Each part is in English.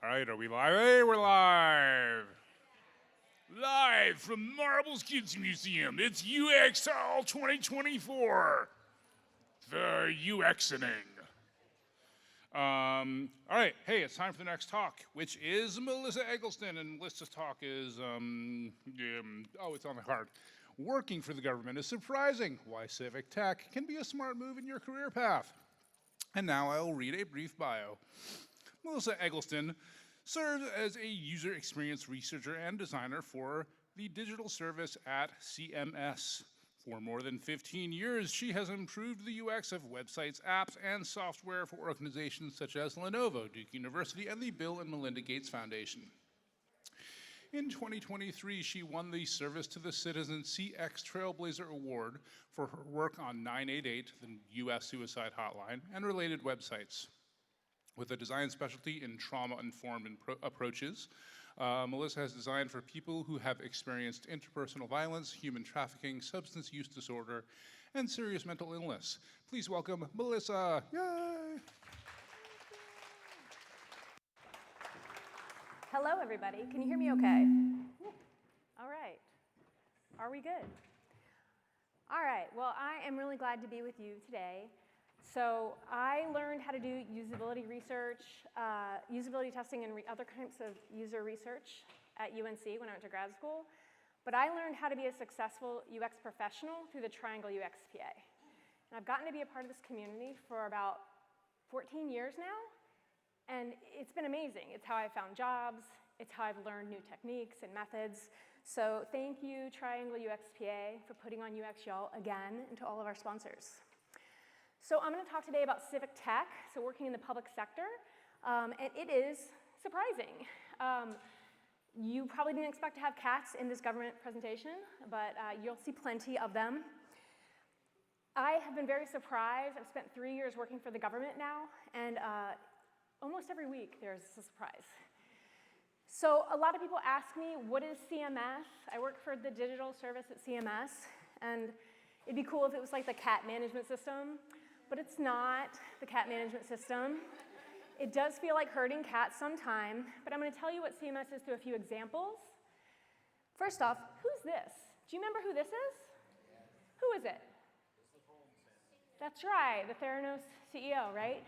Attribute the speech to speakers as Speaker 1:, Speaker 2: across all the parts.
Speaker 1: All right, are we live? Hey, we're live. Live from Marbles Kids Museum. It's UXL 2024. The UXing. All right, hey, it's time for the next talk, which is Melissa Eggleston, and Melissa's talk is, it's on the card. Working for the government is surprising. Why civic tech can be a smart move in your career path. And now I'll read a brief bio. Melissa Eggleston serves as a user experience researcher and designer for the digital service at CMS. For more than 15 years, she has improved the UX of websites, apps, and software for organizations such as Lenovo, Duke University, and the Bill and Melinda Gates Foundation. In 2023, she won the Service to the Citizen CX Trailblazer Award for her work on 988, the US suicide hotline, and related websites. With a design specialty in trauma-informed approaches, Melissa has designed for people who have experienced interpersonal violence, human trafficking, substance use disorder, and serious mental illness. Please welcome Melissa. Yay!
Speaker 2: Hello, everybody. Can you hear me okay? All right. Are we good? All right. Well, I am really glad to be with you today. So I learned how to do usability research, usability testing, and other kinds of user research at UNC when I went to grad school. But I learned how to be a successful UX professional through the Triangle UXPA. And I've gotten to be a part of this community for about 14 years now. And it's been amazing. It's how I found jobs. It's how I've learned new techniques and methods. So thank you, Triangle UXPA, for putting on UX Y'all again, and to all of our sponsors. So I'm going to talk today about civic tech, so working in the public sector, and it is surprising. You probably didn't expect to have cats in this government presentation, but you'll see plenty of them. I have been very surprised. I've spent 3 years working for the government now, and almost every week there's a surprise. So a lot of people ask me, what is CMS? I work for the digital service at CMS, and it'd be cool if it was like the cat management system. But it's not the cat management system. It does feel like herding cats sometime, but I'm going to tell you what CMS is through a few examples. First off, who's this? Do you remember who this is? Who is it? That's right, the Theranos CEO, right?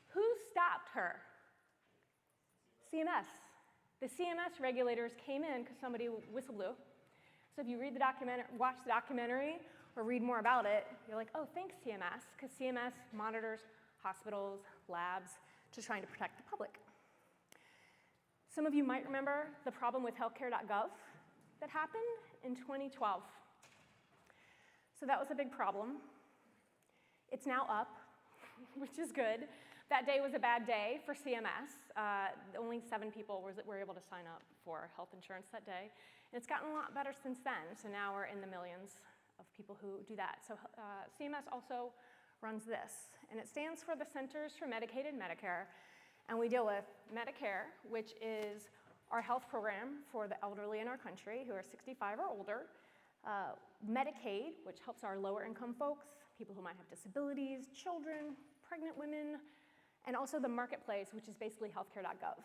Speaker 2: Who stopped her? CMS. The CMS regulators came in because somebody whistle blew. So if you read the documentary, watch the documentary, or read more about it, you're like, oh, thanks, CMS, because CMS monitors hospitals, labs, just trying to protect the public. Some of you might remember the problem with healthcare.gov that happened in 2012. So that was a big problem. It's now up, which is good. That day was a bad day for CMS. Only 7 people were able to sign up for health insurance that day. And it's gotten a lot better since then, so now we're in the millions of people who do that. So CMS also runs this, and it stands for the Centers for Medicaid and Medicare, and we deal with Medicare, which is our health program for the elderly in our country who are 65 or older, Medicaid, which helps our lower income folks, people who might have disabilities, children, pregnant women, and also the marketplace, which is basically healthcare.gov.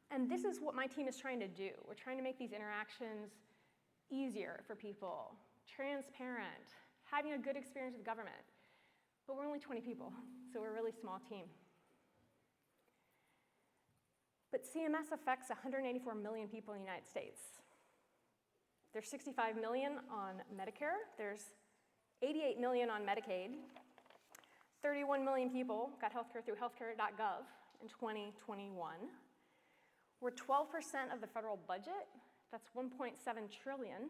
Speaker 2: And this is what my team is trying to do. We're trying to make these interactions easier for people, transparent, having a good experience with government. But we're only 20 people, so we're a really small team. But CMS affects 184 million people in the United States. There's 65 million on Medicare, there's 88 million on Medicaid, 31 million people got healthcare through healthcare.gov in 2021. We're 12% of the federal budget. That's 1.7 trillion.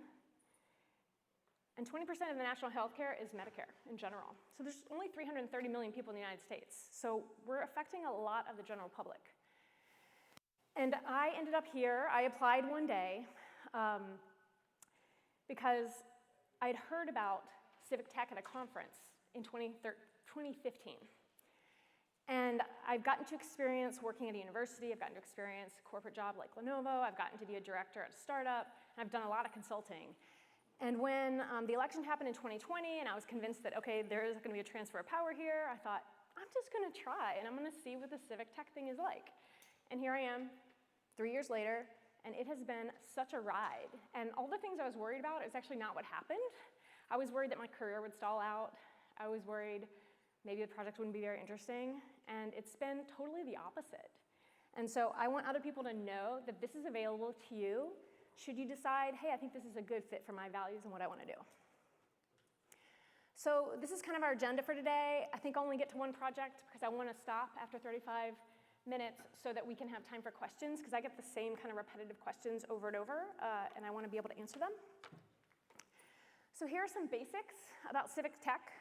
Speaker 2: And 20% of the national health care is Medicare in general. So there's only 330 million people in the United States. So we're affecting a lot of the general public. And I ended up here. I applied one day because I'd heard about civic tech at a conference in 2015. And I've gotten to experience working at a university. I've gotten to experience a corporate job like Lenovo. I've gotten to be a director at a startup. And I've done a lot of consulting. And when the election happened in 2020, and I was convinced that, okay, there is going to be a transfer of power here, I thought, I'm just going to try, and I'm going to see what the civic tech thing is like. And here I am, 3 years later, and it has been such a ride. And all the things I was worried about is actually not what happened. I was worried that my career would stall out. I was worried maybe the project wouldn't be very interesting. And it's been totally the opposite. And so I want other people to know that this is available to you should you decide, hey, I think this is a good fit for my values and what I want to do. So this is kind of our agenda for today. I think I'll only get to one project because I want to stop after 35 minutes so that we can have time for questions, because I get the same kind of repetitive questions over and over, and I want to be able to answer them. So here are some basics about civic tech.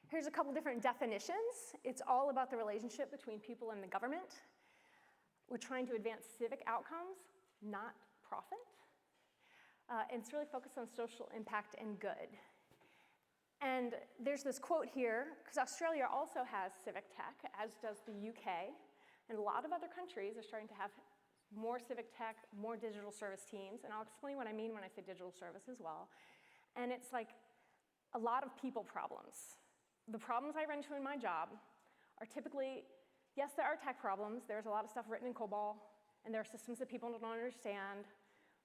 Speaker 2: Here's a couple different definitions. It's all about the relationship between people and the government. We're trying to advance civic outcomes, not profit. And it's really focused on social impact and good. And there's this quote here, because Australia also has civic tech, as does the UK. And a lot of other countries are starting to have more civic tech, more digital service teams. And I'll explain what I mean when I say digital service as well. And it's like a lot of people problems. The problems I run into in my job are typically, yes, there are tech problems. There's a lot of stuff written in COBOL, and there are systems that people don't understand.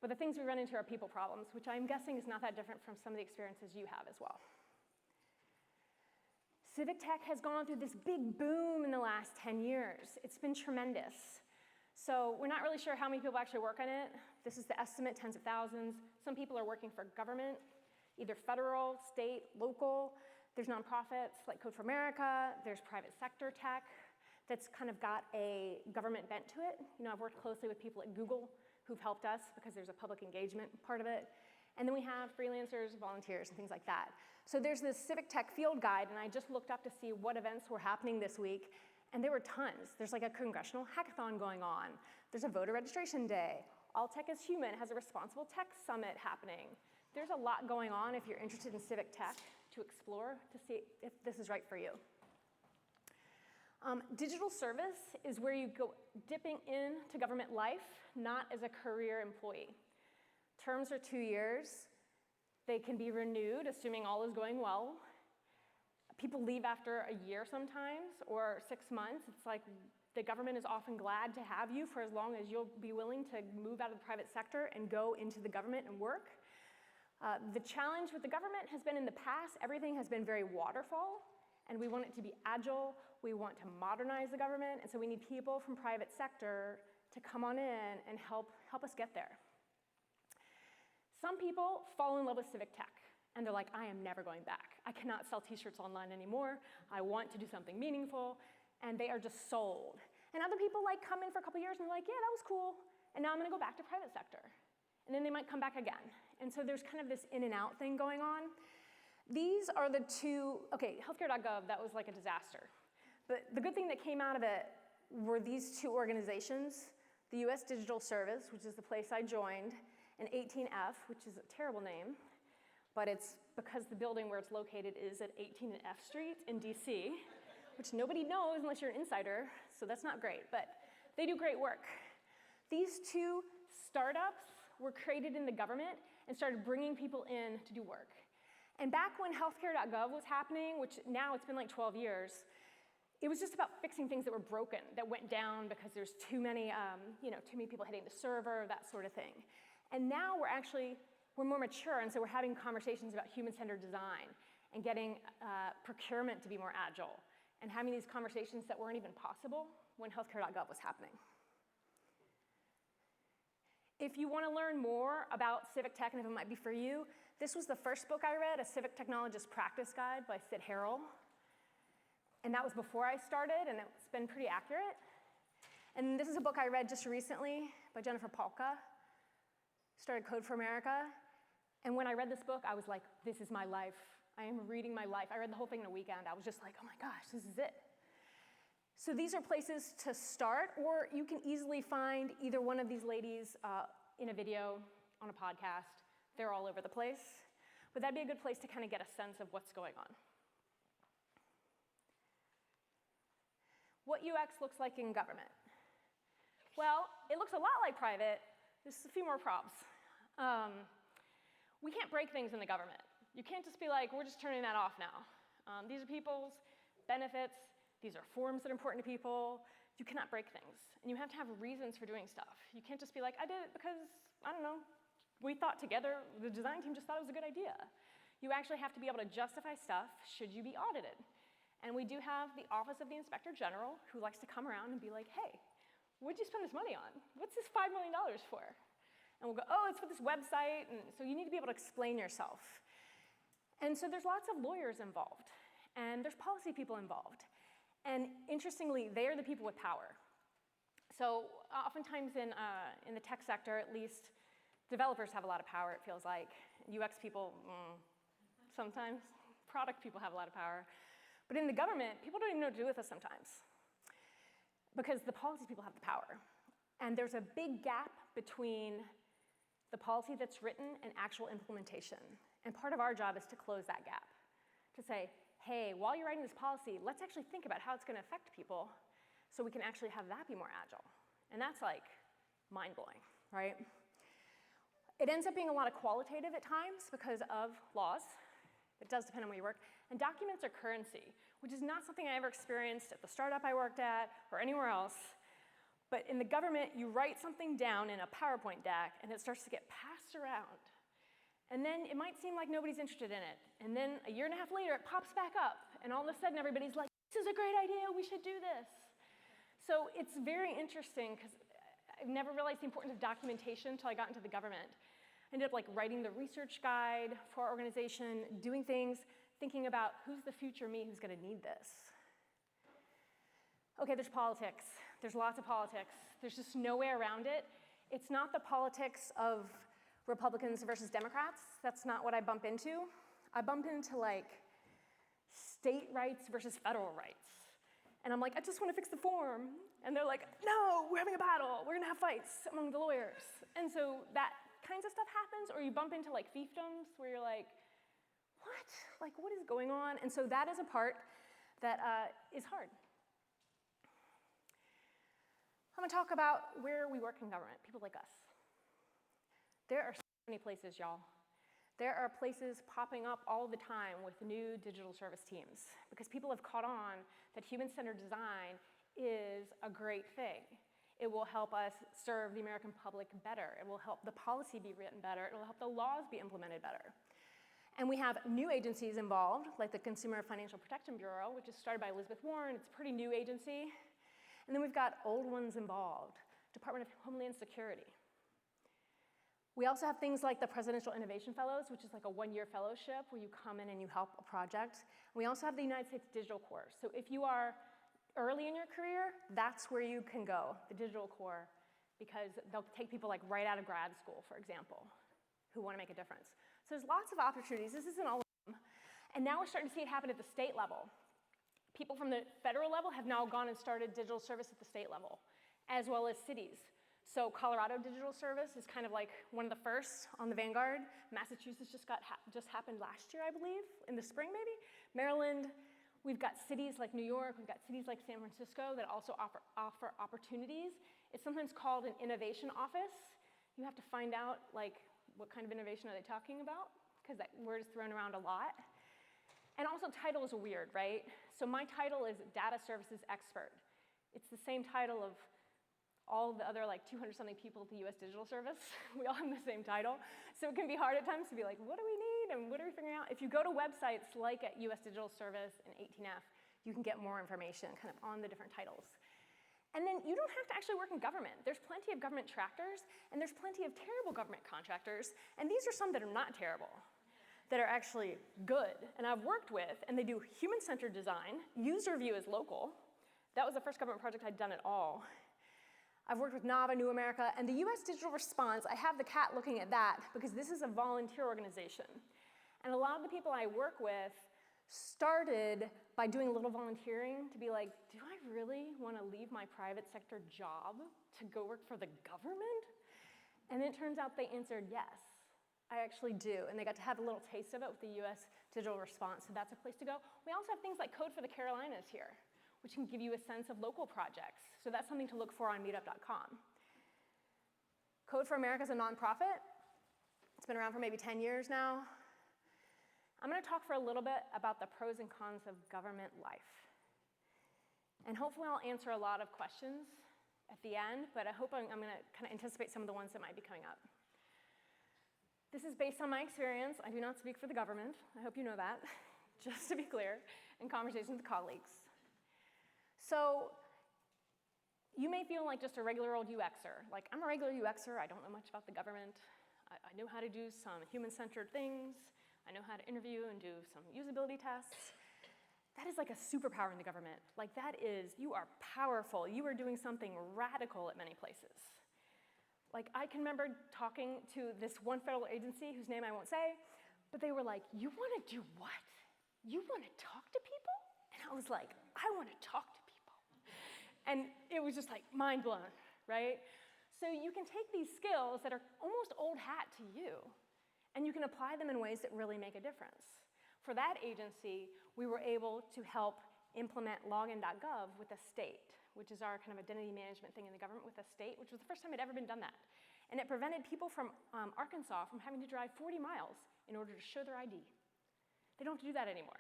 Speaker 2: But the things we run into are people problems, which I'm guessing is not that different from some of the experiences you have as well. Civic tech has gone through this big boom in the last 10 years. It's been tremendous. So we're not really sure how many people actually work on it. This is the estimate, tens of thousands. Some people are working for government, either federal, state, local. There's nonprofits like Code for America. There's private sector tech that's kind of got a government bent to it. You know, I've worked closely with people at Google who've helped us because there's a public engagement part of it. And then we have freelancers, volunteers, and things like that. So there's this civic tech field guide, and I just looked up to see what events were happening this week, and there were tons. There's like a congressional hackathon going on. There's a voter registration day. All Tech is Human has a responsible tech summit happening. There's a lot going on if you're interested in civic tech to explore to see if this is right for you. Digital service is where you go dipping into government life, not as a career employee. Terms are 2 years. They can be renewed, assuming all is going well. People leave after a year sometimes, or 6 months. It's like the government is often glad to have you for as long as you'll be willing to move out of the private sector and go into the government and work. The challenge with the government has been in the past, everything has been very waterfall, and we want it to be agile. We want to modernize the government, and so we need people from private sector to come on in and help us get there. Some people fall in love with civic tech, and they're like, I am never going back. I cannot sell t-shirts online anymore. I want to do something meaningful, and they are just sold. And other people like come in for a couple years and they're like, yeah, that was cool, and now I'm gonna go back to private sector. And then they might come back again. And so there's kind of this in and out thing going on. These are the two, okay, healthcare.gov, that was like a disaster. But the good thing that came out of it were these two organizations, the US Digital Service, which is the place I joined, and 18F, which is a terrible name, but it's because the building where it's located is at 18 and F Street in DC, which nobody knows unless you're an insider, so that's not great, but they do great work. These two startups were created in the government and started bringing people in to do work. And back when healthcare.gov was happening, which now it's been like 12 years, it was just about fixing things that were broken, that went down because there's too many people hitting the server, that sort of thing. And now we're more mature, and so we're having conversations about human-centered design and getting procurement to be more agile, and having these conversations that weren't even possible when healthcare.gov was happening. If you want to learn more about civic tech and if it might be for you, this was the first book I read, A Civic Technologist Practice Guide by Sid Harrell. And that was before I started, and it's been pretty accurate. And this is a book I read just recently by Jennifer Palka, started Code for America. And when I read this book, I was like, this is my life. I am reading my life. I read the whole thing in a weekend. I was just like, oh my gosh, this is it. So these are places to start, or you can easily find either one of these ladies in a video, on a podcast. They're all over the place. But that'd be a good place to kind of get a sense of what's going on. What UX looks like in government. Well, it looks a lot like private. There's a few more props. We can't break things in the government. You can't just be like, we're just turning that off now. These are people's benefits. These are forms that are important to people. You cannot break things, and you have to have reasons for doing stuff. You can't just be like, I did it because, I don't know, we thought together, the design team just thought it was a good idea. You actually have to be able to justify stuff should you be audited. And we do have the Office of the Inspector General who likes to come around and be like, hey, what'd you spend this money on? What's this $5 million for? And we'll go, oh, it's for this website, and so you need to be able to explain yourself. And so there's lots of lawyers involved, and there's policy people involved. And interestingly, they are the people with power. So oftentimes in the tech sector, at least, developers have a lot of power, it feels like. UX people, sometimes. Product people have a lot of power. But in the government, people don't even know what to do with us sometimes, because the policy people have the power. And there's a big gap between the policy that's written and actual implementation. And part of our job is to close that gap, to say, hey, while you're writing this policy, let's actually think about how it's going to affect people so we can actually have that be more agile. And that's like mind-blowing, right? It ends up being a lot of qualitative at times because of laws. It does depend on where you work. And documents are currency, which is not something I ever experienced at the startup I worked at or anywhere else. But in the government, you write something down in a PowerPoint deck, and it starts to get passed around. And then it might seem like nobody's interested in it. And then a year and a half later, it pops back up. And all of a sudden, everybody's like, this is a great idea. We should do this. So it's very interesting, because I've never realized the importance of documentation until I got into the government. I ended up like writing the research guide for our organization, doing things, thinking about who's the future me who's going to need this. Okay, there's politics. There's lots of politics. There's just no way around it. It's not the politics of Republicans versus Democrats. That's not what I bump into. I bump into like state rights versus federal rights. And I'm like, I just want to fix the form. And they're like, no, we're having a battle. We're going to have fights among the lawyers. And so that kinds of stuff happens. Or you bump into like fiefdoms where you're like, what? Like, what is going on? And so that is a part that is hard. I'm going to talk about where we work in government, people like us. There are so many places, y'all. There are places popping up all the time with new digital service teams, because people have caught on that human-centered design is a great thing. It will help us serve the American public better. It will help the policy be written better. It will help the laws be implemented better. And we have new agencies involved, like the Consumer Financial Protection Bureau, which is started by Elizabeth Warren. It's a pretty new agency. And then we've got old ones involved, Department of Homeland Security. We also have things like the Presidential Innovation Fellows, which is like a one-year fellowship where you come in and you help a project. We also have the United States Digital Corps. So if you are early in your career, that's where you can go, the Digital Corps, because they'll take people like right out of grad school, for example, who want to make a difference. So there's lots of opportunities. This isn't all of them. And now we're starting to see it happen at the state level. People from the federal level have now gone and started digital service at the state level, as well as cities. So Colorado Digital Service is kind of like one of the first on the vanguard. Massachusetts just happened last year, I believe, in the spring maybe. Maryland, we've got cities like New York, we've got cities like San Francisco that also offer opportunities. It's sometimes called an innovation office. You have to find out like what kind of innovation are they talking about, because that word is thrown around a lot. And also titles are weird, right? So my title is Data Services Expert. It's the same title of all the other like 200-something people at the US Digital Service. We all have the same title. So it can be hard at times to be like, what do we need and what are we figuring out? If you go to websites like at US Digital Service and 18F, you can get more information kind of on the different titles. And then you don't have to actually work in government. There's plenty of government tractors, and there's plenty of terrible government contractors, and these are some that are not terrible, that are actually good. And I've worked with, and they do human-centered design. User view is local. That was the first government project I'd done at all. I've worked with NAVA, New America, and the US Digital Response, I have the cat looking at that because this is a volunteer organization. And a lot of the people I work with started by doing a little volunteering to be like, do I really want to leave my private sector job to go work for the government? And then it turns out they answered yes, I actually do. And they got to have a little taste of it with the US Digital Response, so that's a place to go. We also have things like Code for the Carolinas here, which can give you a sense of local projects. So that's something to look for on meetup.com. Code for America is a nonprofit. It's been around for maybe 10 years now. I'm going to talk for a little bit about the pros and cons of government life. And hopefully I'll answer a lot of questions at the end, but I hope I'm going to kind of anticipate some of the ones that might be coming up. This is based on my experience. I do not speak for the government. I hope you know that, just to be clear, in conversations with colleagues. So you may feel like just a regular old UXer. Like, I'm a regular UXer. I don't know much about the government. I know how to do some human-centered things. I know how to interview and do some usability tests. That is like a superpower in the government. Like, that is, you are powerful. You are doing something radical at many places. Like, I can remember talking to this one federal agency whose name I won't say, but they were like, you want to do what? You want to talk to people? And I was like, I want to talk to people. And it was just like mind blown, right? So you can take these skills that are almost old hat to you, and you can apply them in ways that really make a difference. For that agency, we were able to help implement login.gov with the state, which is our kind of identity management thing in the government with the state, which was the first time it had ever been done that. And it prevented people from Arkansas from having to drive 40 miles in order to show their ID. They don't have to do that anymore.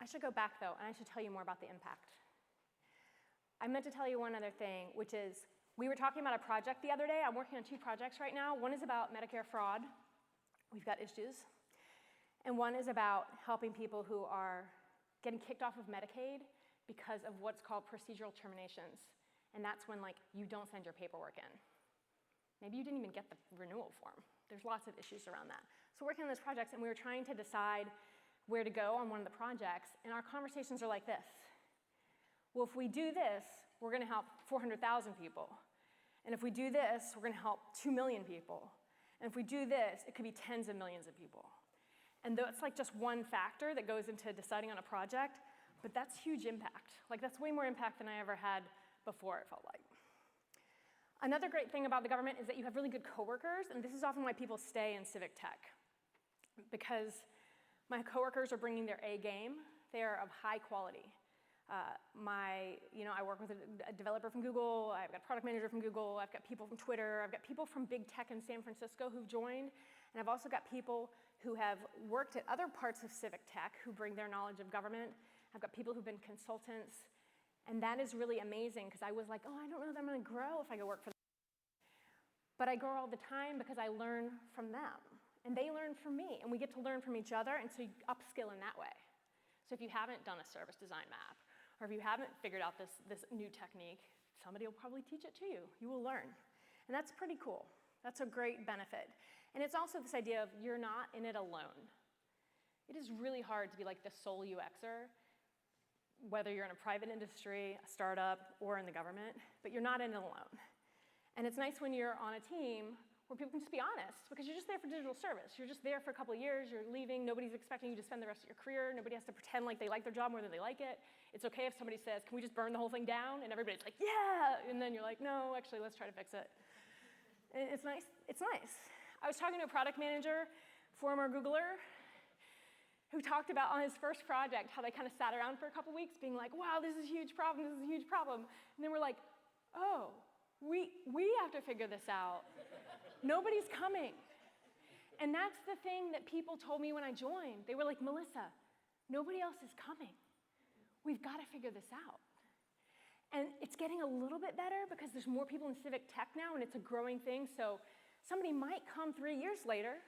Speaker 2: I should go back, though, and I should tell you more about the impact. I meant to tell you one other thing, which is we were talking about a project the other day. I'm working on 2 projects right now. One is about Medicare fraud. We've got issues. And one is about helping people who are getting kicked off of Medicaid because of what's called procedural terminations. And that's when, like, you don't send your paperwork in. Maybe you didn't even get the renewal form. There's lots of issues around that. So working on those projects, and we were trying to decide where to go on one of the projects, and our conversations are like this. Well, if we do this, we're going to help 400,000 people. And if we do this, we're going to help 2 million people. And if we do this, it could be tens of millions of people. And though it's like just one factor that goes into deciding on a project, but that's huge impact. Like, that's way more impact than I ever had before, it felt like. Another great thing about the government is that you have really good coworkers, and this is often why people stay in civic tech. Because my coworkers are bringing their A game. They are of high quality. I work with a developer from Google, I've got a product manager from Google, I've got people from Twitter, I've got people from big tech in San Francisco who've joined, and I've also got people who have worked at other parts of civic tech who bring their knowledge of government. I've got people who've been consultants, and that is really amazing because I was like, oh, I don't know that I'm going to grow if I go work for them. But I grow all the time because I learn from them, and they learn from me, and we get to learn from each other, and so you upskill in that way. So if you haven't done a service design map, or if you haven't figured out this new technique, somebody will probably teach it to you. You will learn. And that's pretty cool. That's a great benefit. And it's also this idea of you're not in it alone. It is really hard to be like the sole UXer, whether you're in a private industry, a startup, or in the government, but you're not in it alone. And it's nice when you're on a team where people can just be honest, because you're just there for digital service. You're just there for a couple of years, you're leaving, nobody's expecting you to spend the rest of your career, nobody has to pretend like they like their job more than they like it. It's okay if somebody says, can we just burn the whole thing down? And everybody's like, yeah! And then you're like, no, actually, let's try to fix it. And it's nice. It's nice. I was talking to a product manager, former Googler, who talked about on his first project how they kind of sat around for a couple weeks being like, wow, this is a huge problem, this is a huge problem. And then we're like, oh, we have to figure this out. Nobody's coming. And that's the thing that people told me when I joined. They were like, Melissa, nobody else is coming. We've got to figure this out. And it's getting a little bit better because there's more people in civic tech now, and it's a growing thing. So somebody might come 3 years later,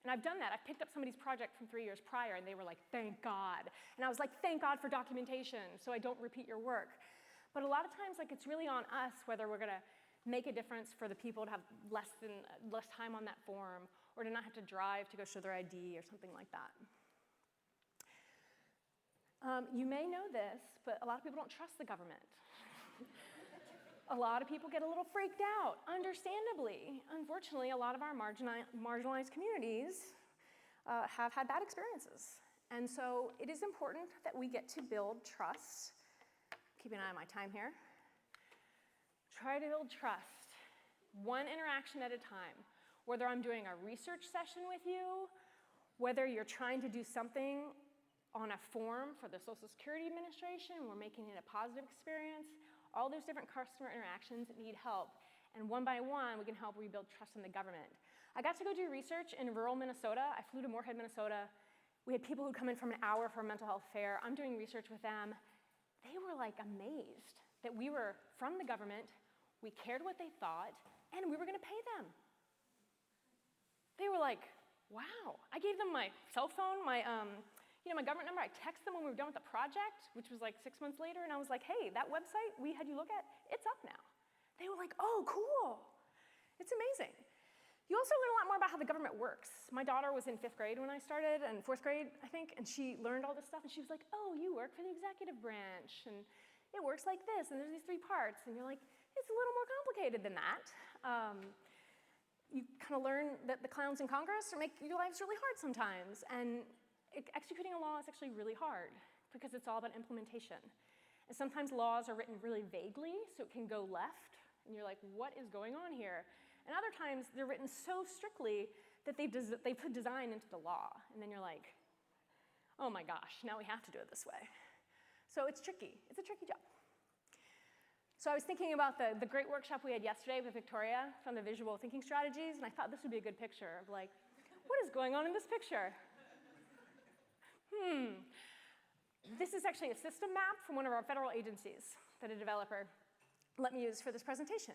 Speaker 2: and I've done that. I've picked up somebody's project from 3 years prior, and they were like, thank God. And I was like, thank God for documentation, so I don't repeat your work. But a lot of times, like, it's really on us whether we're going to make a difference for the people to have less time on that form, or to not have to drive to go show their ID or something like that. You may know this, but a lot of people don't trust the government. A lot of people get a little freaked out, understandably. Unfortunately, a lot of our marginalized communities have had bad experiences. And so it is important that we get to build trust. Keep an eye on my time here. Try to build trust, one interaction at a time. Whether I'm doing a research session with you, whether you're trying to do something on a form for the Social Security Administration, we're making it a positive experience, all those different customer interactions that need help. And one by one, we can help rebuild trust in the government. I got to go do research in rural Minnesota. I flew to Moorhead, Minnesota, We had people who come in from an hour for a mental health fair. I'm doing research with them. They were like amazed that we were from the government, we cared what they thought, and we were gonna pay them. They were like, wow. I gave them my cell phone, my government number. I texted them when we were done with the project, which was like 6 months later, and I was like, hey, that website we had you look at, it's up now. They were like, oh, cool. It's amazing. You also learn a lot more about how the government works. My daughter was in 5th grade when I started, and 4th grade, I think, and she learned all this stuff, and she was like, oh, you work for the executive branch, and it works like this, and there's these 3 parts, and you're like, it's a little more complicated than that. You kind of learn that the clowns in Congress make your lives really hard sometimes, and executing a law is actually really hard because it's all about implementation. And sometimes laws are written really vaguely, so it can go left, and you're like, what is going on here? And other times, they're written so strictly that they put design into the law. And then you're like, oh my gosh, now we have to do it this way. So it's tricky. It's a tricky job. So I was thinking about the great workshop we had yesterday with Victoria from the visual thinking strategies, and I thought this would be a good picture of like, what is going on in this picture? This is actually a system map from one of our federal agencies that a developer let me use for this presentation.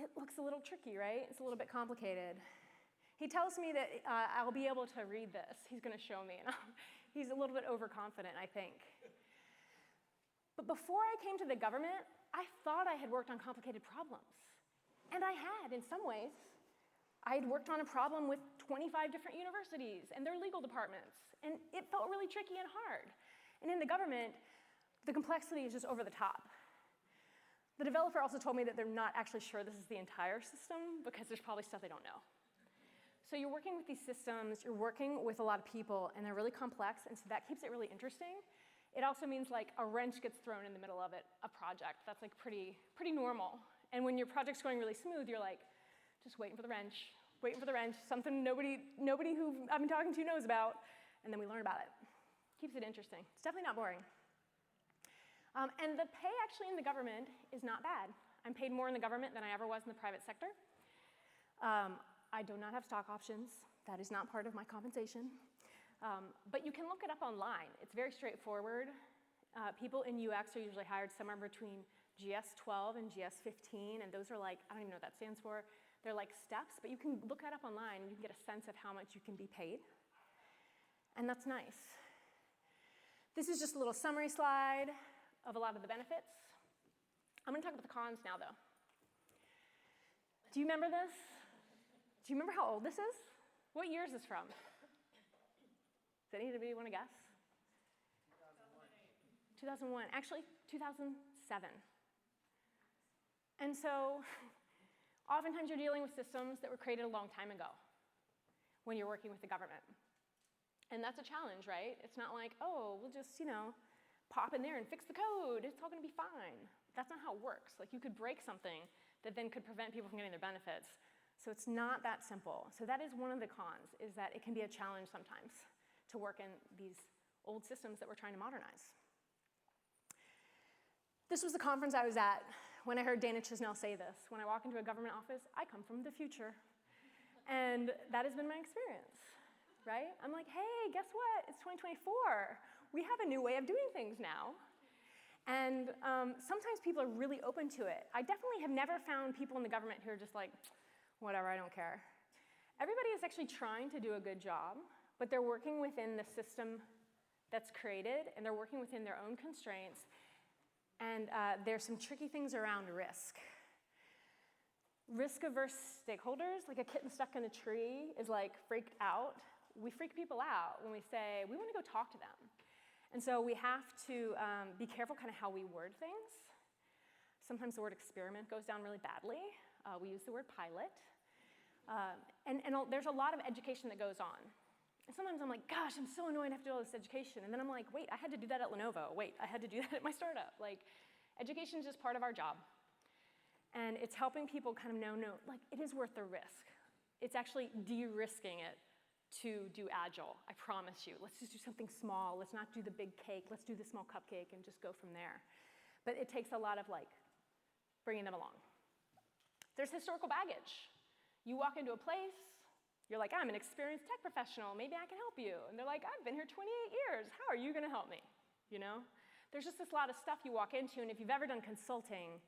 Speaker 2: It looks a little tricky, right? It's a little bit complicated. He tells me that I'll be able to read this. He's going to show me. And he's a little bit overconfident, I think. But before I came to the government, I thought I had worked on complicated problems. And I had, in some ways. I had worked on a problem with 25 different universities and their legal departments. And it felt really tricky and hard. And in the government, the complexity is just over the top. The developer also told me that they're not actually sure this is the entire system because there's probably stuff they don't know. So you're working with these systems, you're working with a lot of people, and they're really complex, and so that keeps it really interesting. It also means like a wrench gets thrown in the middle of it, a project. That's like pretty normal. And when your project's going really smooth, you're like, just waiting for the wrench, something nobody who I've been talking to knows about, and then we learn about it. Keeps it interesting. It's definitely not boring. And the pay actually in the government is not bad. I'm paid more in the government than I ever was in the private sector. I do not have stock options. That is not part of my compensation. But you can look it up online. It's very straightforward. People in UX are usually hired somewhere between GS-12 and GS-15, and those are like, I don't even know what that stands for. They're like steps, but you can look that up online and you can get a sense of how much you can be paid. And that's nice. This is just a little summary slide of a lot of the benefits. I'm going to talk about the cons now, though. Do you remember this? Do you remember how old this is? What year is this from? Does anybody want to guess? 2001. Actually, 2007. And so, oftentimes you're dealing with systems that were created a long time ago when you're working with the government. And that's a challenge, right? It's not like, oh, we'll just, pop in there and fix the code. It's all going to be fine. That's not how it works. Like, you could break something that then could prevent people from getting their benefits. So it's not that simple. So that is one of the cons, is that it can be a challenge sometimes to work in these old systems that we're trying to modernize. This was the conference I was at when I heard Dana Chisnell say this. When I walk into a government office, I come from the future. And that has been my experience, right? I'm like, hey, guess what? It's 2024. We have a new way of doing things now. And sometimes people are really open to it. I definitely have never found people in the government who are just like, whatever, I don't care. Everybody is actually trying to do a good job, but they're working within the system that's created, and they're working within their own constraints. And there's some tricky things around risk. Risk-averse stakeholders, like a kitten stuck in a tree, is like freaked out. We freak people out when we say, we want to go talk to them. And so we have to be careful kind of how we word things. Sometimes the word experiment goes down really badly. We use the word pilot. And there's a lot of education that goes on. And sometimes I'm like, gosh, I'm so annoyed I have to do all this education. And then I'm like, wait, I had to do that at Lenovo. Wait, I had to do that at my startup. Like, education is just part of our job. And it's helping people kind of know, like, it is worth the risk. It's actually de-risking it to do Agile, I promise you. Let's just do something small. Let's not do the big cake. Let's do the small cupcake and just go from there. But it takes a lot of like bringing them along. There's historical baggage. You walk into a place, You're like, I'm an experienced tech professional, maybe I can help you. And they're like, I've been here 28 years, how are you gonna help me? You know? There's just this lot of stuff you walk into, and if you've ever done consulting,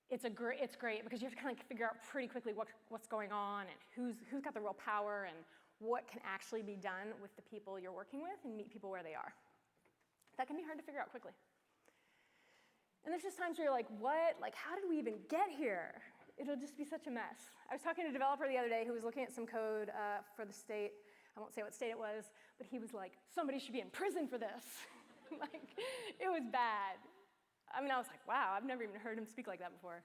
Speaker 2: it's great because you have to kind of figure out pretty quickly what's going on and who's got the real power and what can actually be done with the people you're working with and meet people where they are. That can be hard to figure out quickly. And there's just times where you're like, what? Like, how did we even get here? It'll just be such a mess. I was talking to a developer the other day who was looking at some code for the state. I won't say what state it was, but he was like, somebody should be in prison for this. Like, it was bad. I mean, I was like, wow, I've never even heard him speak like that before.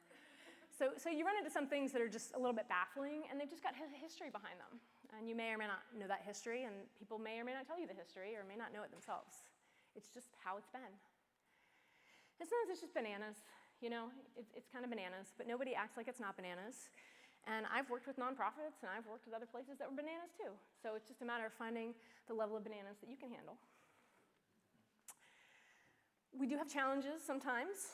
Speaker 2: So you run into some things that are just a little bit baffling, and they've just got history behind them. And you may or may not know that history, and people may or may not tell you the history, or may not know it themselves. It's just how it's been. And sometimes it's just bananas, you know? It's kind of bananas, but nobody acts like it's not bananas. And I've worked with nonprofits, and I've worked with other places that were bananas too. So it's just a matter of finding the level of bananas that you can handle. We do have challenges sometimes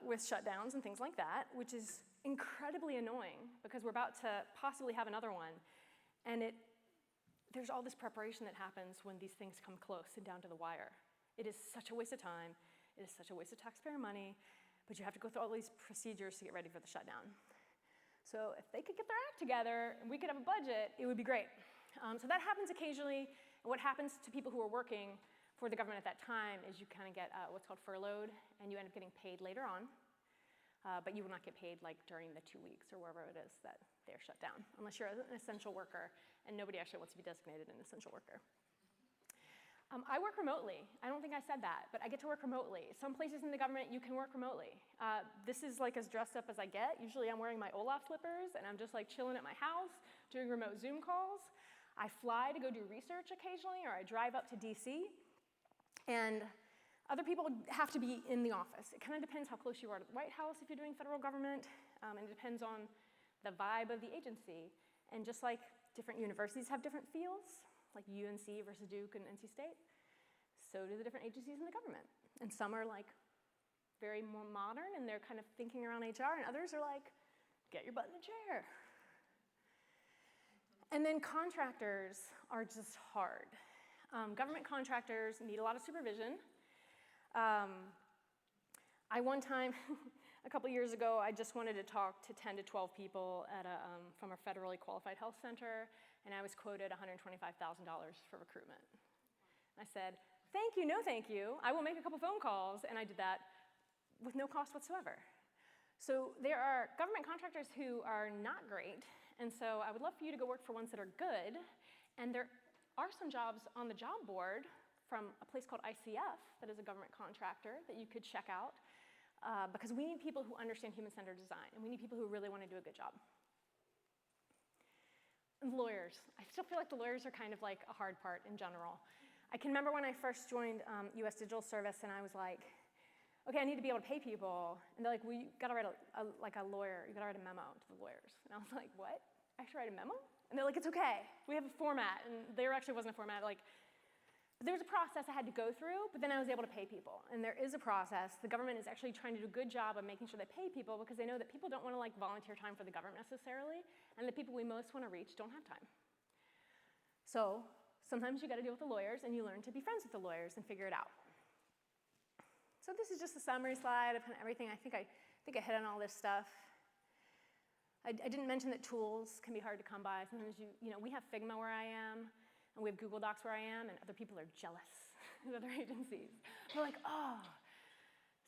Speaker 2: with shutdowns and things like that, which is incredibly annoying because we're about to possibly have another one. And there's all this preparation that happens when these things come close and down to the wire. It is such a waste of time. It is such a waste of taxpayer money, but you have to go through all these procedures to get ready for the shutdown. So if they could get their act together and we could have a budget, it would be great. So that happens occasionally. And what happens to people who are working for the government at that time is you kind of get what's called furloughed, and you end up getting paid later on, but you will not get paid like during the 2 weeks or wherever it is that they're shut down, unless you're an essential worker, and nobody actually wants to be designated an essential worker. I work remotely. I don't think I said that, but I get to work remotely. Some places in the government, you can work remotely. This is like as dressed up as I get. Usually I'm wearing my Olaf slippers, and I'm just like chilling at my house, doing remote Zoom calls. I fly to go do research occasionally, or I drive up to DC. And other people have to be in the office. It kind of depends how close you are to the White House if you're doing federal government, and it depends on the vibe of the agency. And just like different universities have different feels, like UNC versus Duke and NC State, so do the different agencies in the government. And some are like very more modern, and they're kind of thinking around HR, and others are like, get your butt in a chair. And then contractors are just hard. Government contractors need a lot of supervision. I one time, a couple years ago, I just wanted to talk to 10 to 12 people at from a federally qualified health center, and I was quoted $125,000 for recruitment. I said, thank you, no thank you. I will make a couple phone calls, and I did that with no cost whatsoever. So there are government contractors who are not great, and so I would love for you to go work for ones that are good, and there are some jobs on the job board from a place called ICF that is a government contractor that you could check out because we need people who understand human-centered design, and we need people who really want to do a good job. And lawyers. I still feel like the lawyers are kind of like a hard part in general. I can remember when I first joined US Digital Service, and I was like, okay, I need to be able to pay people. And they're like, well, you gotta write like a lawyer, you gotta write a memo to the lawyers. And I was like, what? I should write a memo? And they're like, it's okay, we have a format. And there actually wasn't a format. Like, there was a process I had to go through, but then I was able to pay people. And there is a process. The government is actually trying to do a good job of making sure they pay people because they know that people don't want to like volunteer time for the government necessarily, and the people we most want to reach don't have time. So sometimes you got to deal with the lawyers, and you learn to be friends with the lawyers and figure it out. So this is just a summary slide of kind of everything. I think I hit on all this stuff. I didn't mention that tools can be hard to come by. Sometimes you know, we have Figma where I am, and we have Google Docs where I am, and other people are jealous at other agencies. They're like, oh.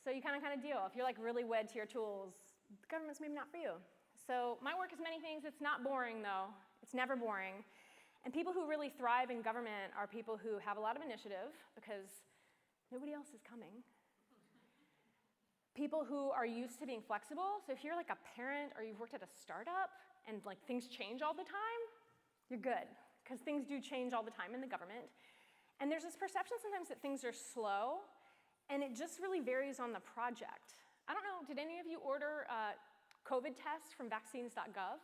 Speaker 2: So you kind of deal. If you're like really wed to your tools, the government's maybe not for you. So my work is many things. It's not boring though. It's never boring. And people who really thrive in government are people who have a lot of initiative because nobody else is coming. People who are used to being flexible. So if you're like a parent or you've worked at a startup and like things change all the time, you're good, because things do change all the time in the government. And there's this perception sometimes that things are slow, and it just really varies on the project. I don't know, did any of you order COVID tests from vaccines.gov?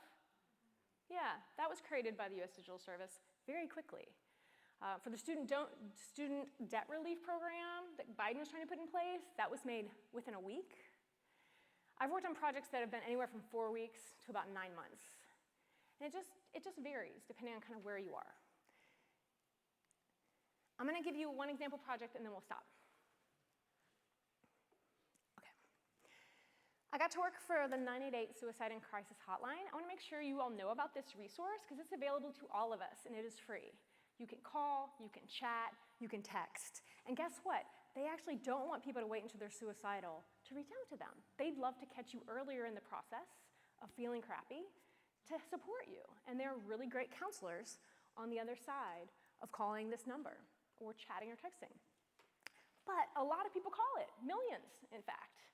Speaker 2: Yeah, that was created by the US Digital Service very quickly. For the student debt relief program that Biden was trying to put in place, that was made within a week. I've worked on projects that have been anywhere from 4 weeks to about 9 months. And It just varies depending on kind of where you are. I'm going to give you one example project and then we'll stop. Okay. I got to work for the 988 Suicide and Crisis Hotline. I want to make sure you all know about this resource because it's available to all of us and it is free. You can call, you can chat, you can text. And guess what? They actually don't want people to wait until they're suicidal to reach out to them. They'd love to catch you earlier in the process of feeling crappy to support you. And there are really great counselors on the other side of calling this number or chatting or texting. But a lot of people call it, millions, in fact.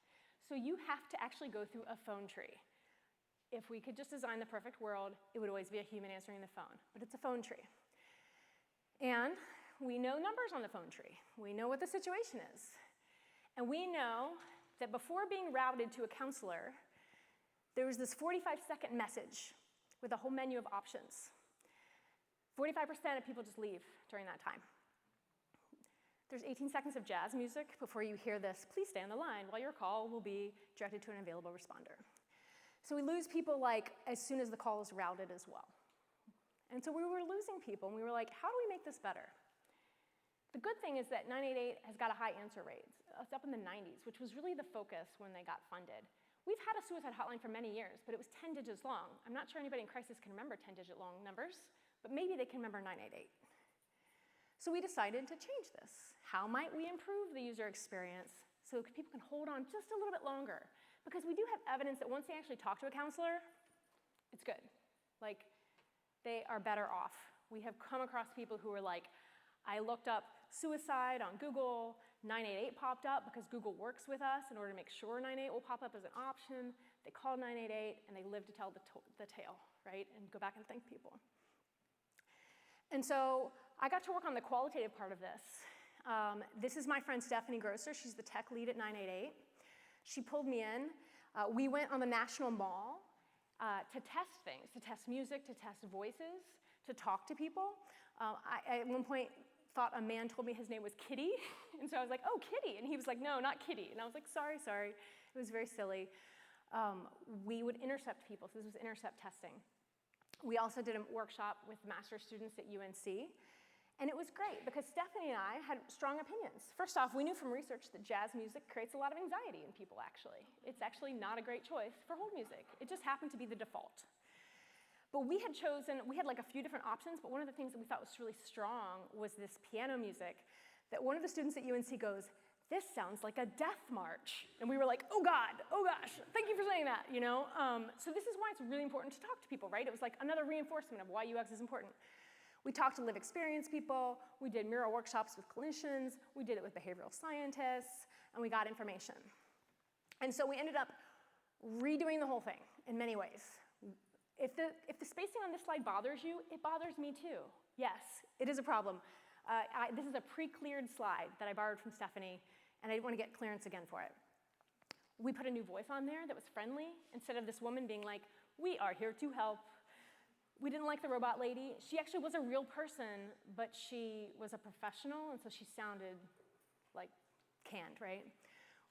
Speaker 2: So you have to actually go through a phone tree. If we could just design the perfect world, it would always be a human answering the phone, but it's a phone tree. And we know numbers on the phone tree. We know what the situation is. And we know that before being routed to a counselor, there was this 45-second message with a whole menu of options. 45% of people just leave during that time. There's 18 seconds of jazz music before you hear this, please stay on the line while your call will be directed to an available responder. So we lose people like as soon as the call is routed as well. And so we were losing people and we were like, how do we make this better? The good thing is that 988 has got a high answer rate. It's up in the 90s, which was really the focus when they got funded. We've had a suicide hotline for many years, but it was 10 digits long. I'm not sure anybody in crisis can remember 10-digit long numbers, but maybe they can remember 988. So we decided to change this. How might we improve the user experience so people can hold on just a little bit longer? Because we do have evidence that once they actually talk to a counselor, it's good. Like, they are better off. We have come across people who are like, I looked up suicide on Google, 988 popped up because Google works with us in order to make sure 988 will pop up as an option. They called 988 and they live to tell the tale, right? And go back and thank people. And so I got to work on the qualitative part of this. This is my friend Stephanie Grosser. She's the tech lead at 988. She pulled me in. We went on the National Mall to test things, to test music, to test voices, to talk to people. I, at one point, thought a man told me his name was Kitty, and so I was like, oh, Kitty, and he was like, no, not Kitty, and I was like, sorry. It was very silly. We would intercept people, so this was intercept testing. We also did a workshop with master's students at UNC, and it was great because Stephanie and I had strong opinions. First off, we knew from research that jazz music creates a lot of anxiety in people, actually. It's actually not a great choice for hold music. It just happened to be the default. But we had like a few different options, but one of the things that we thought was really strong was this piano music that one of the students at UNC goes, this sounds like a death march. And we were like, oh God, oh gosh, thank you for saying that, you know? So this is why it's really important to talk to people, right? It was like another reinforcement of why UX is important. We talked to lived experience people, we did mural workshops with clinicians, we did it with behavioral scientists, and we got information. And so we ended up redoing the whole thing in many ways. If the spacing on this slide bothers you, it bothers me too. Yes, it is a problem. This is a pre-cleared slide that I borrowed from Stephanie, and I didn't want to get clearance again for it. We put a new voice on there that was friendly, instead of this woman being like, we are here to help. We didn't like the robot lady. She actually was a real person, but she was a professional, and so she sounded like canned, right?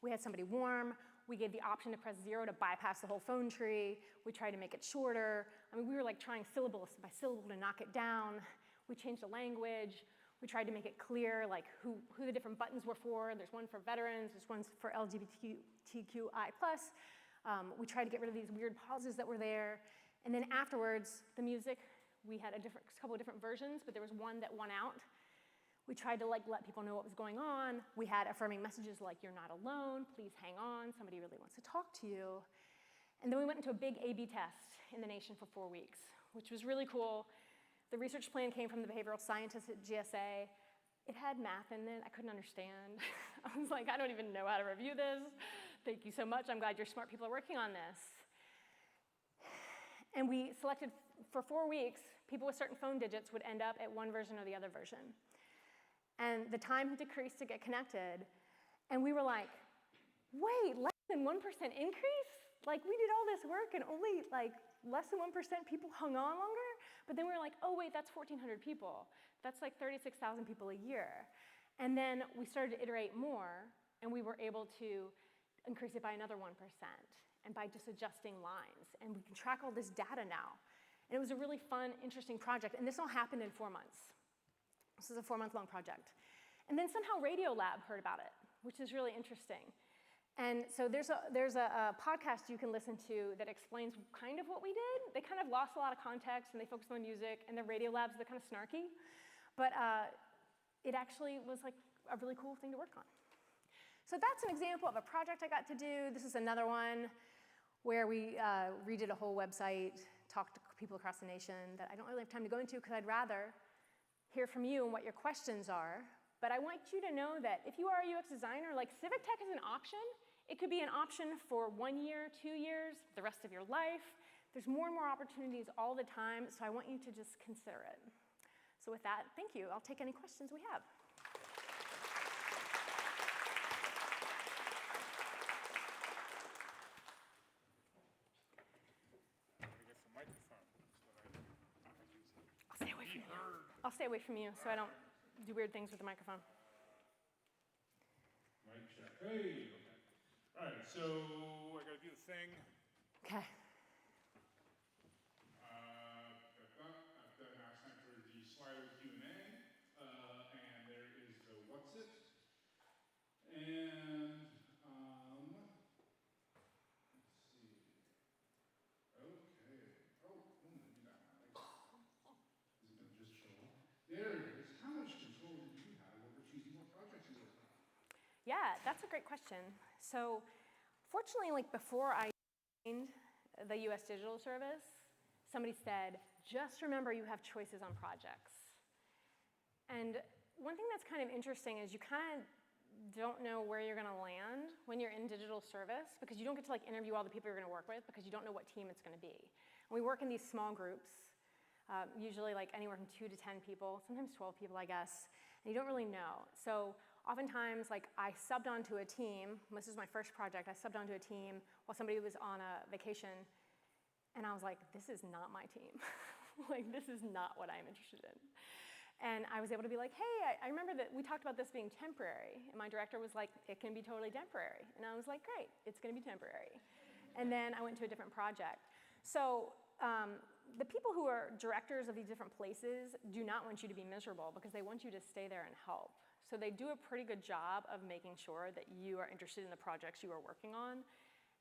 Speaker 2: We had somebody warm. We gave the option to press 0 to bypass the whole phone tree. We tried to make it shorter. I mean, we were like trying syllable by syllable to knock it down. We changed the language. We tried to make it clear, like who the different buttons were for. There's one for veterans. There's one for LGBTQI+. We tried to get rid of these weird pauses that were there. And then afterwards, the music, we had a couple of different versions, but there was one that won out. We tried to let people know what was going on. We had affirming messages like, you're not alone, please hang on, somebody really wants to talk to you. And then we went into a big A/B test in the nation for 4 weeks, which was really cool. The research plan came from the behavioral scientists at GSA. It had math in it, I couldn't understand. I was like, I don't even know how to review this. Thank you so much, I'm glad your smart people are working on this. And we selected, for 4 weeks, people with certain phone digits would end up at one version or the other version. And the time decreased to get connected, and we were like, wait, less than 1% increase? Like, we did all this work and only like less than 1% people hung on longer? But then we were like, oh wait, that's 1,400 people. That's like 36,000 people a year. And then we started to iterate more, and we were able to increase it by another 1%, and by just adjusting lines. And we can track all this data now. And it was a really fun, interesting project, and this all happened in 4 months. This is a 4-month-long project. And then somehow Radiolab heard about it, which is really interesting. And so there's a podcast you can listen to that explains kind of what we did. They kind of lost a lot of context, and they focused on the music, and the Radiolabs, they're kind of snarky. But it actually was like a really cool thing to work on. So that's an example of a project I got to do. This is another one where we redid a whole website, talked to people across the nation that I don't really have time to go into because I'd rather hear from you and what your questions are. But I want you to know that if you are a UX designer, like Civic Tech is an option. It could be an option for 1 year, 2 years, the rest of your life. There's more and more opportunities all the time, so I want you to just consider it. So with that, thank you. I'll take any questions we have. I'll stay away from you so I don't do weird things with the microphone.
Speaker 1: Mic check. Hey, okay. All right, so I gotta do the thing.
Speaker 2: Okay.
Speaker 1: I've done last time for the Slido Q&A, and there is the what's it, and let's see. Okay. Oh, maybe that one. Is it gonna just show up? There it is. How much control do you have over choosing what projects you work on?
Speaker 2: Yeah, that's a great question. So fortunately, like before I joined the US Digital Service, somebody said, just remember you have choices on projects. And one thing that's kind of interesting is you kind of don't know where you're gonna land when you're in digital service because you don't get to like interview all the people you're gonna work with because you don't know what team it's gonna be. And we work in these small groups, usually like anywhere from 2 to 10 people, sometimes 12 people, I guess, and you don't really know. So oftentimes, like I subbed onto a team, this was my first project, I subbed onto a team while somebody was on a vacation, and I was like, this is not my team. Like, this is not what I'm interested in. And I was able to be like, hey, I remember that we talked about this being temporary, and my director was like, it can be totally temporary. And I was like, great, it's gonna be temporary. And then I went to a different project. So the people who are directors of these different places do not want you to be miserable because they want you to stay there and help. So they do a pretty good job of making sure that you are interested in the projects you are working on,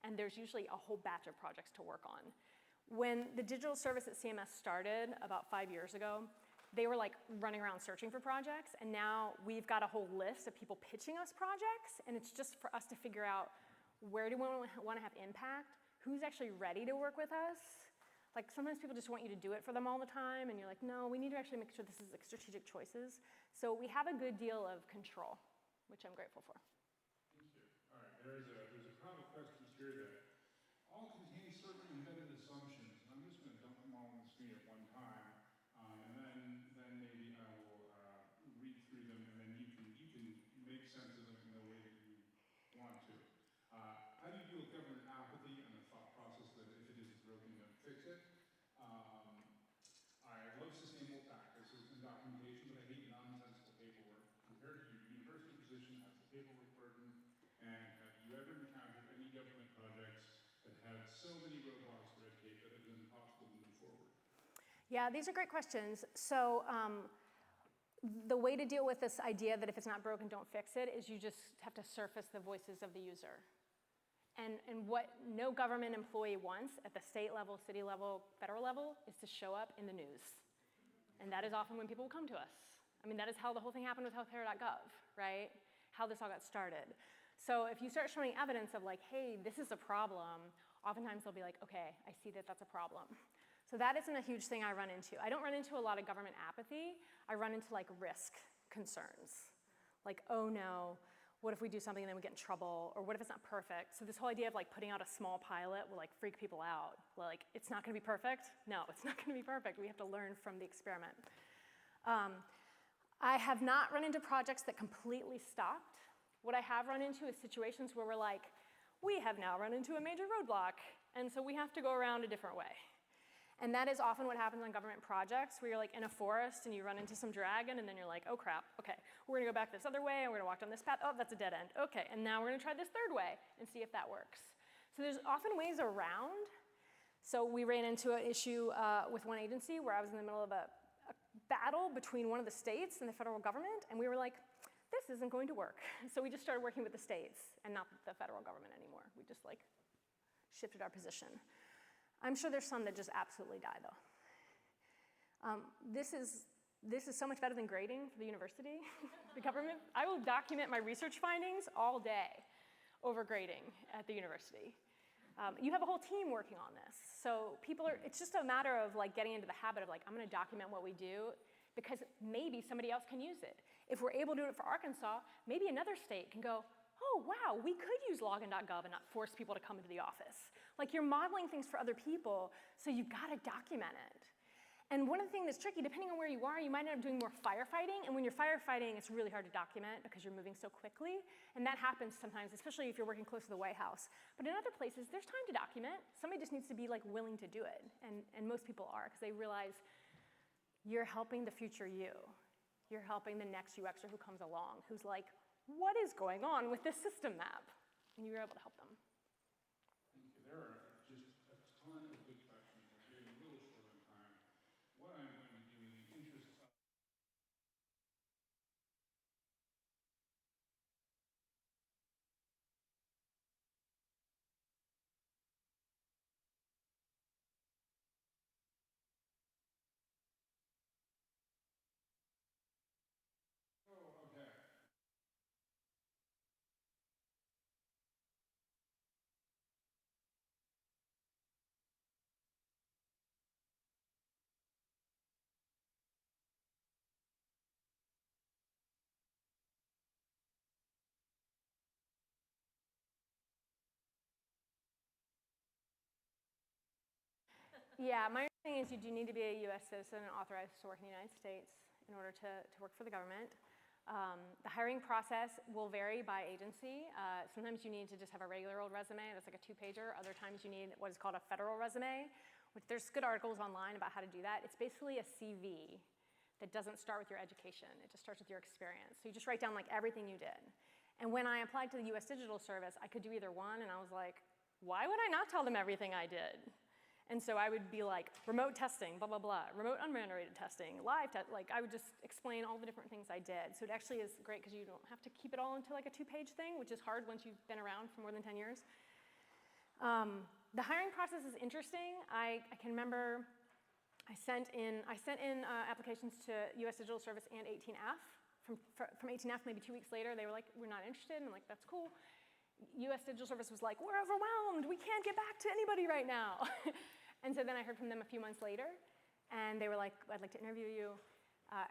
Speaker 2: and there's usually a whole batch of projects to work on. When the digital service at CMS started about 5 years ago, they were like running around searching for projects, and now we've got a whole list of people pitching us projects, and it's just for us to figure out where do we want to have impact, who's actually ready to work with us. Like sometimes people just want you to do it for them all the time, and you're like, no, we need to actually make sure this is like strategic choices. So we have a good deal of control, which I'm grateful for.
Speaker 1: Thank you. All right, there's a pile of questions here that all contain certain embedded assumptions. I'm just going to dump them all on the screen at one time, and then maybe I will read through them, and then you can make sense of them in the way that you want to. How do you deal with government apathy and the thought process that if it isn't broken, don't fix it? I love sustainable practices and documentation, but I hate nonsensical paperwork. Compared to your university position as the paperwork burden, and have you ever encountered any government projects that had so many roadblocks to red tape that it was impossible to move forward?
Speaker 2: Yeah, these are great questions. So the way to deal with this idea that if it's not broken, don't fix it, is you just have to surface the voices of the user. And what no government employee wants at the state level, city level, federal level is to show up in the news. And that is often when people will come to us. I mean, that is how the whole thing happened with healthcare.gov, right? How this all got started. So if you start showing evidence of like, hey, this is a problem, oftentimes they'll be like, okay, I see that that's a problem. So that isn't a huge thing I run into. I don't run into a lot of government apathy. I run into like risk concerns. Like, oh no, what if we do something and then we get in trouble? Or what if it's not perfect? So this whole idea of like putting out a small pilot will like freak people out. Like, it's not gonna be perfect? No, it's not gonna be perfect. We have to learn from the experiment. I have not run into projects that completely stopped. What I have run into is situations where we're like, we have now run into a major roadblock, and so we have to go around a different way. And that is often what happens on government projects, where you're like in a forest and you run into some dragon, and then you're like, oh crap, okay, we're gonna go back this other way, and we're gonna walk down this path, oh, that's a dead end, okay, and now we're gonna try this third way and see if that works. So there's often ways around. So we ran into an issue with one agency where I was in the middle of a battle between one of the states and the federal government, and we were like, this isn't going to work. So we just started working with the states and not the federal government anymore. We just like shifted our position. I'm sure there's some that just absolutely die though. This is so much better than grading for the university, the government. I will document my research findings all day over grading at the university. You have a whole team working on this. So it's just a matter of like getting into the habit of like, I'm gonna document what we do because maybe somebody else can use it. If we're able to do it for Arkansas, maybe another state can go, oh wow, we could use login.gov and not force people to come into the office. Like you're modeling things for other people, so you've gotta document it. And one of the things that's tricky, depending on where you are, you might end up doing more firefighting, and when you're firefighting, it's really hard to document because you're moving so quickly, and that happens sometimes, especially if you're working close to the White House. But in other places, there's time to document. Somebody just needs to be like willing to do it, and most people are, because they realize you're helping the future you. You're helping the next UXer who comes along, who's like, what is going on with this system map? And you're able to help them.
Speaker 1: There are just a ton of good questions. We're getting a little short on time. What I'm going to do in the interest of okay.
Speaker 2: Yeah, my understanding is you do need to be a US citizen and authorized to work in the United States in order to work for the government. The hiring process will vary by agency. Sometimes you need to just have a regular old resume, that's like a 2-pager. Other times you need what is called a federal resume, which there's good articles online about how to do that. It's basically a CV that doesn't start with your education. It just starts with your experience. So you just write down like everything you did. And when I applied to the US Digital Service, I could do either one, and I was like, why would I not tell them everything I did? And so I would be like, remote testing, blah, blah, blah, remote unmoderated testing, live test, like I would just explain all the different things I did. So it actually is great because you don't have to keep it all into like a 2-page thing, which is hard once you've been around for more than 10 years. The hiring process is interesting. I can remember I sent in applications to US Digital Service and 18F. From 18F, maybe 2 weeks later, they were like, we're not interested, and I'm like, that's cool. US Digital Service was like, we're overwhelmed, we can't get back to anybody right now. And so then I heard from them a few months later, and they were like, I'd like to interview you.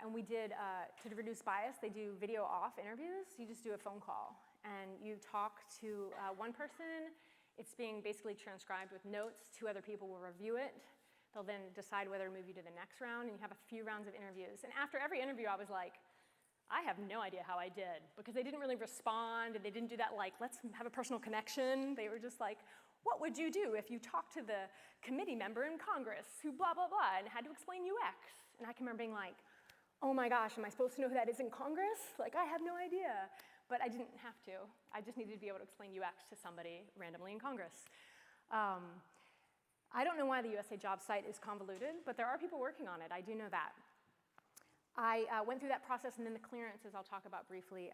Speaker 2: And we did, to reduce bias, they do video off interviews. You just do a phone call, and you talk to one person. It's being basically transcribed with notes. 2 other people will review it. They'll then decide whether to move you to the next round, and you have a few rounds of interviews. And after every interview, I was like, I have no idea how I did, because they didn't really respond, and they didn't do that like, let's have a personal connection. They were just like, what would you do if you talked to the committee member in Congress who blah, blah, blah, and had to explain UX? And I can remember being like, oh my gosh, am I supposed to know who that is in Congress? Like, I have no idea. But I didn't have to. I just needed to be able to explain UX to somebody randomly in Congress. I don't know why the USA Jobs site is convoluted, but there are people working on it. I do know that. I went through that process, and then the clearances I'll talk about briefly.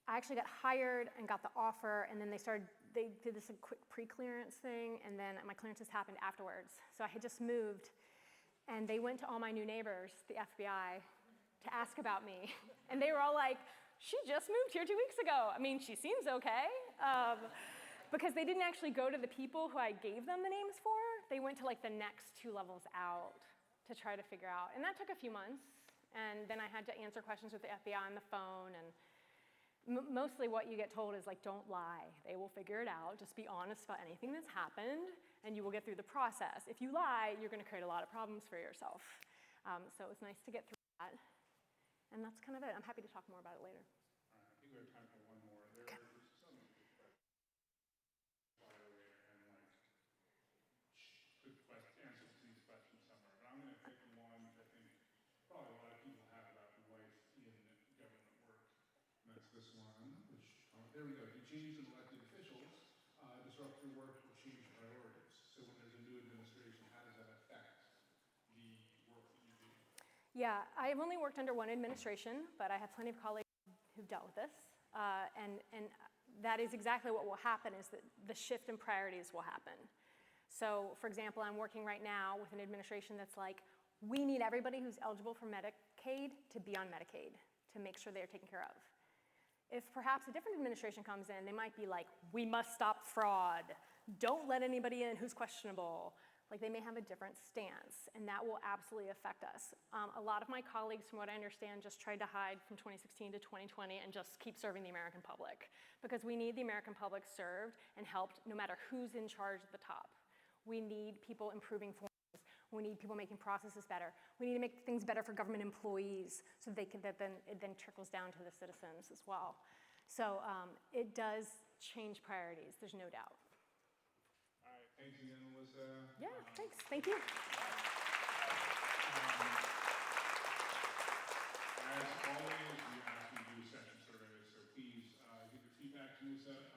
Speaker 2: I actually got hired and got the offer, and then they did this quick pre-clearance thing, and then my clearances happened afterwards. So I had just moved, and they went to all my new neighbors, the FBI, to ask about me. And they were all like, she just moved here 2 weeks ago. I mean, she seems okay. Because they didn't actually go to the people who I gave them the names for. They went to like the next 2 levels out to try to figure out. And that took a few months. And then I had to answer questions with the FBI on the phone. And mostly what you get told is like, don't lie. They will figure it out. Just be honest about anything that's happened, and you will get through the process. If you lie, you're going to create a lot of problems for yourself. So it was nice to get through that. And that's kind of it. I'm happy to talk more about it later.
Speaker 1: All right, I think we have time for one more. There are some good answers to these questions somewhere, but I'm going to pick one that I think probably a lot of people have about life in government work. And that's this one, which, there we go. Do changes in elected officials disrupt your work or change priorities? So when there's a
Speaker 2: Yeah, I've only worked under one administration, but I have plenty of colleagues who've dealt with this. And that is exactly what will happen, is that the shift in priorities will happen. So, for example, I'm working right now with an administration that's like, we need everybody who's eligible for Medicaid to be on Medicaid to make sure they're taken care of. If perhaps a different administration comes in, they might be like, we must stop fraud. Don't let anybody in who's questionable. Like, they may have a different stance, and that will absolutely affect us. A lot of my colleagues, from what I understand, just tried to hide from 2016 to 2020 and just keep serving the American public, because we need the American public served and helped no matter who's in charge at the top. We need people improving forms. We need people making processes better. We need to make things better for government employees so that it then trickles down to the citizens as well. So it does change priorities, there's no doubt.
Speaker 1: All right, thanks again, Melissa.
Speaker 2: Yeah, thanks. Thank you.
Speaker 1: As always, we ask you to do a session survey, so please get your feedback to Melissa.